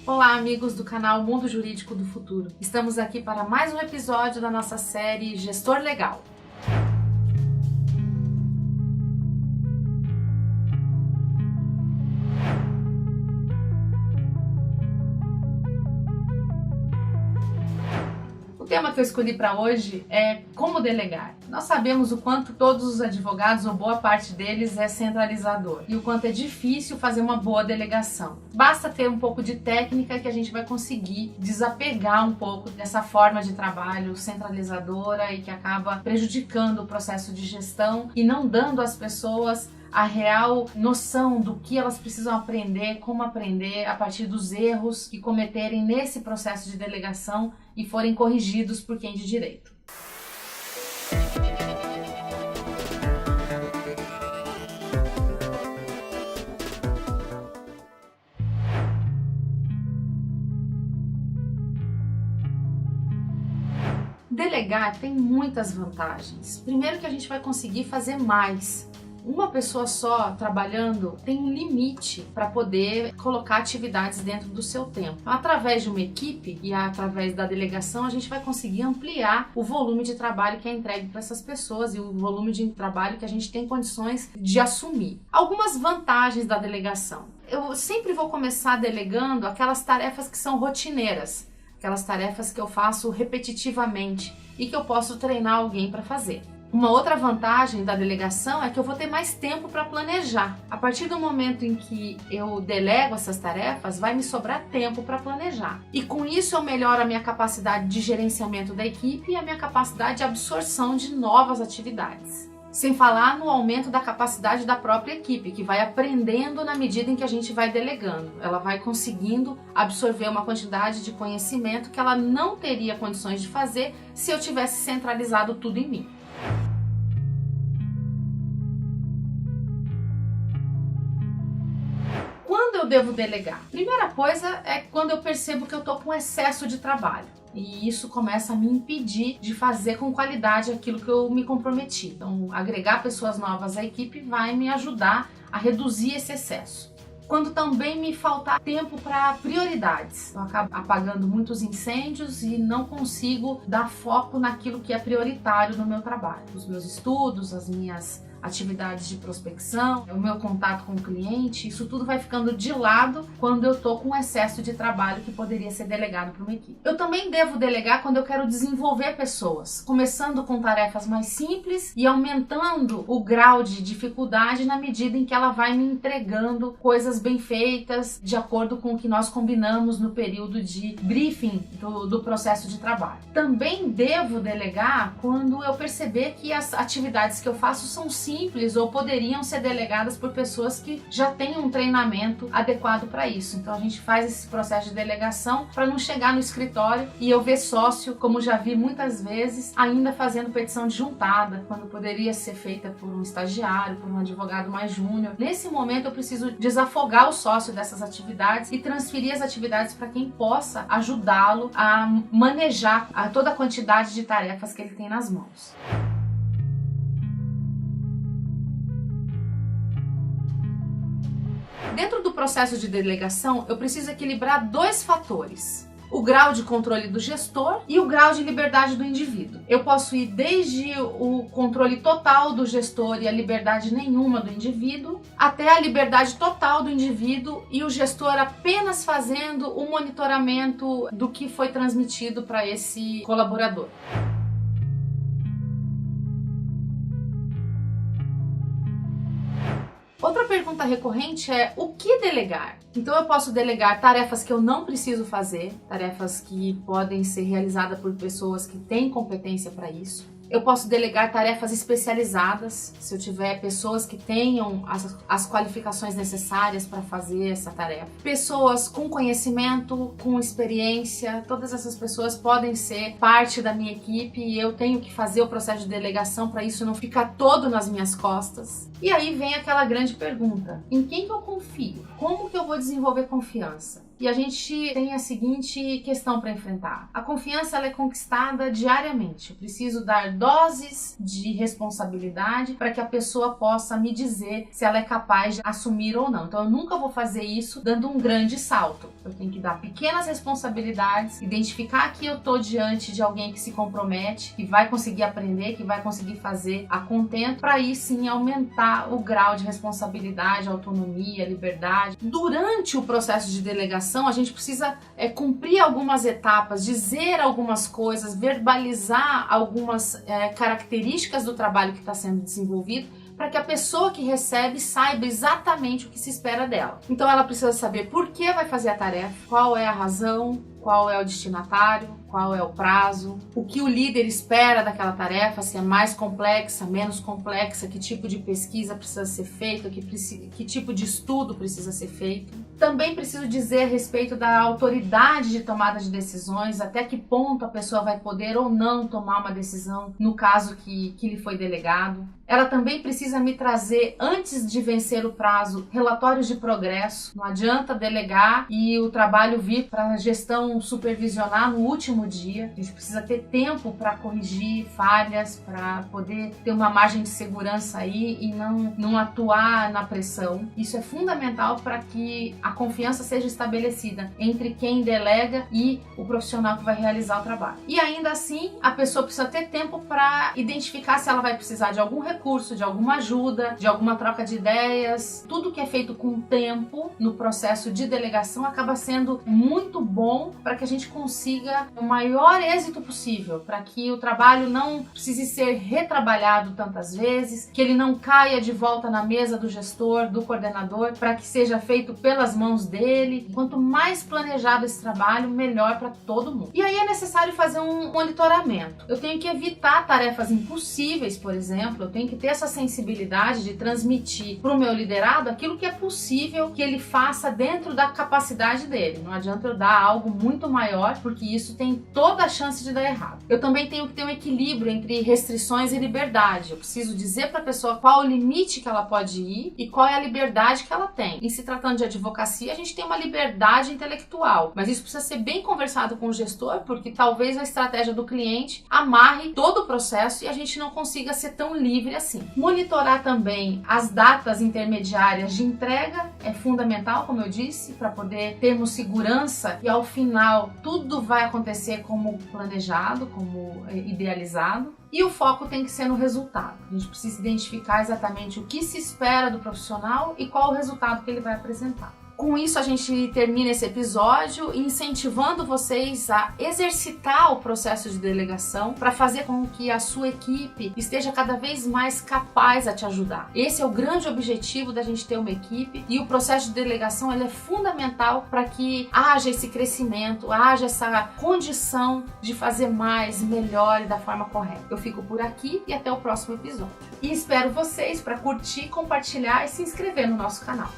Olá, amigos do canal Mundo Jurídico do Futuro. Estamos aqui para mais um episódio da nossa série Gestor Legal. O tema que eu escolhi para hoje é como delegar. Nós sabemos o quanto todos os advogados, ou boa parte deles, é centralizador e o quanto é difícil fazer uma boa delegação. Basta ter um pouco de técnica que a gente vai conseguir desapegar um pouco dessa forma de trabalho centralizadora e que acaba prejudicando o processo de gestão e não dando às pessoas a real noção do que elas precisam aprender, como aprender a partir dos erros que cometerem nesse processo de delegação e forem corrigidos por quem de direito. Delegar tem muitas vantagens. Primeiro que a gente vai conseguir fazer mais. Uma pessoa só trabalhando tem um limite para poder colocar atividades dentro do seu tempo. Através de uma equipe e através da delegação, a gente vai conseguir ampliar o volume de trabalho que é entregue para essas pessoas e o volume de trabalho que a gente tem condições de assumir. Algumas vantagens da delegação. Eu sempre vou começar delegando aquelas tarefas que são rotineiras, aquelas tarefas que eu faço repetitivamente e que eu posso treinar alguém para fazer. Uma outra vantagem da delegação é que eu vou ter mais tempo para planejar. A partir do momento em que eu delego essas tarefas, vai me sobrar tempo para planejar. E com isso eu melhoro a minha capacidade de gerenciamento da equipe e a minha capacidade de absorção de novas atividades. Sem falar no aumento da capacidade da própria equipe, que vai aprendendo na medida em que a gente vai delegando. Ela vai conseguindo absorver uma quantidade de conhecimento que ela não teria condições de fazer se eu tivesse centralizado tudo em mim. Quando eu devo delegar? Primeira coisa é quando eu percebo que eu estou com excesso de trabalho. E isso começa a me impedir de fazer com qualidade aquilo que eu me comprometi. Então, agregar pessoas novas à equipe vai me ajudar a reduzir esse excesso. Quando também me faltar tempo para prioridades, eu acabo apagando muitos incêndios e não consigo dar foco naquilo que é prioritário no meu trabalho. Os meus estudos, as minhas atividades de prospecção, o meu contato com o cliente, isso tudo vai ficando de lado quando eu estou com excesso de trabalho que poderia ser delegado para uma equipe. Eu também devo delegar quando eu quero desenvolver pessoas, começando com tarefas mais simples e aumentando o grau de dificuldade na medida em que ela vai me entregando coisas bem feitas, de acordo com o que nós combinamos no período de briefing do processo de trabalho. Também devo delegar quando eu perceber que as atividades que eu faço são simples ou poderiam ser delegadas por pessoas que já têm um treinamento adequado para isso. Então a gente faz esse processo de delegação para não chegar no escritório e eu ver sócio, como já vi muitas vezes, ainda fazendo petição de juntada, quando poderia ser feita por um estagiário, por um advogado mais júnior. Nesse momento eu preciso desafogar o sócio dessas atividades e transferir as atividades para quem possa ajudá-lo a manejar toda a quantidade de tarefas que ele tem nas mãos. Dentro do processo de delegação, eu preciso equilibrar dois fatores: o grau de controle do gestor e o grau de liberdade do indivíduo. Eu posso ir desde o controle total do gestor e a liberdade nenhuma do indivíduo, até a liberdade total do indivíduo e o gestor apenas fazendo o monitoramento do que foi transmitido para esse colaborador. Outra pergunta recorrente é: o que delegar? Então eu posso delegar tarefas que eu não preciso fazer, tarefas que podem ser realizadas por pessoas que têm competência para isso. Eu posso delegar tarefas especializadas, se eu tiver pessoas que tenham as qualificações necessárias para fazer essa tarefa. Pessoas com conhecimento, com experiência, todas essas pessoas podem ser parte da minha equipe e eu tenho que fazer o processo de delegação para isso não ficar todo nas minhas costas. E aí vem aquela grande pergunta: em quem que eu confio? Como que eu vou desenvolver confiança? E a gente tem a seguinte questão para enfrentar. A confiança ela é conquistada diariamente. Eu preciso dar doses de responsabilidade para que a pessoa possa me dizer se ela é capaz de assumir ou não. Então eu nunca vou fazer isso dando um grande salto. Eu tenho que dar pequenas responsabilidades, identificar que eu estou diante de alguém que se compromete, que vai conseguir aprender, que vai conseguir fazer a contento, para aí sim aumentar o grau de responsabilidade, autonomia, liberdade. Durante o processo de delegação, a gente precisa cumprir algumas etapas, dizer algumas coisas, verbalizar algumas características do trabalho que está sendo desenvolvido, para que a pessoa que recebe saiba exatamente o que se espera dela. Então ela precisa saber por que vai fazer a tarefa, qual é a razão, qual é o destinatário, qual é o prazo, o que o líder espera daquela tarefa, se é mais complexa, menos complexa, que tipo de pesquisa precisa ser feita, que tipo de estudo precisa ser feito. Também preciso dizer a respeito da autoridade de tomada de decisões, até que ponto a pessoa vai poder ou não tomar uma decisão no caso que lhe foi delegado. Ela também precisa me trazer, antes de vencer o prazo, relatórios de progresso. Não adianta delegar e o trabalho vir para a gestão supervisionar no último dia. A gente precisa ter tempo para corrigir falhas, para poder ter uma margem de segurança aí e não atuar na pressão. Isso é fundamental para que a confiança seja estabelecida entre quem delega e o profissional que vai realizar o trabalho. E ainda assim, a pessoa precisa ter tempo para identificar se ela vai precisar de algum recurso, de alguma ajuda, de alguma troca de ideias. Tudo que é feito com tempo no processo de delegação acaba sendo muito bom para que a gente consiga o maior êxito possível, para que o trabalho não precise ser retrabalhado tantas vezes, que ele não caia de volta na mesa do gestor, do coordenador, para que seja feito pelas mãos dele. Quanto mais planejado esse trabalho, melhor para todo mundo. E aí é necessário fazer um monitoramento. Eu tenho que evitar tarefas impossíveis, por exemplo. Eu tenho que ter essa sensibilidade de transmitir para o meu liderado aquilo que é possível que ele faça dentro da capacidade dele. Não adianta eu dar algo muito maior, porque isso tem toda a chance de dar errado. Eu também tenho que ter um equilíbrio entre restrições e liberdade. Eu preciso dizer para a pessoa qual o limite que ela pode ir e qual é a liberdade que ela tem. E se tratando de advocacia, a gente tem uma liberdade intelectual, mas isso precisa ser bem conversado com o gestor, porque talvez a estratégia do cliente amarre todo o processo e a gente não consiga ser tão livre assim. Monitorar também as datas intermediárias de entrega é fundamental, como eu disse, para poder termos segurança e ao final tudo vai acontecer como planejado, como idealizado. E o foco tem que ser no resultado. A gente precisa identificar exatamente o que se espera do profissional e qual o resultado que ele vai apresentar. Com isso, a gente termina esse episódio incentivando vocês a exercitar o processo de delegação para fazer com que a sua equipe esteja cada vez mais capaz a te ajudar. Esse é o grande objetivo da gente ter uma equipe, e o processo de delegação ele é fundamental para que haja esse crescimento, haja essa condição de fazer mais, melhor e da forma correta. Eu fico por aqui e até o próximo episódio. E espero vocês para curtir, compartilhar e se inscrever no nosso canal.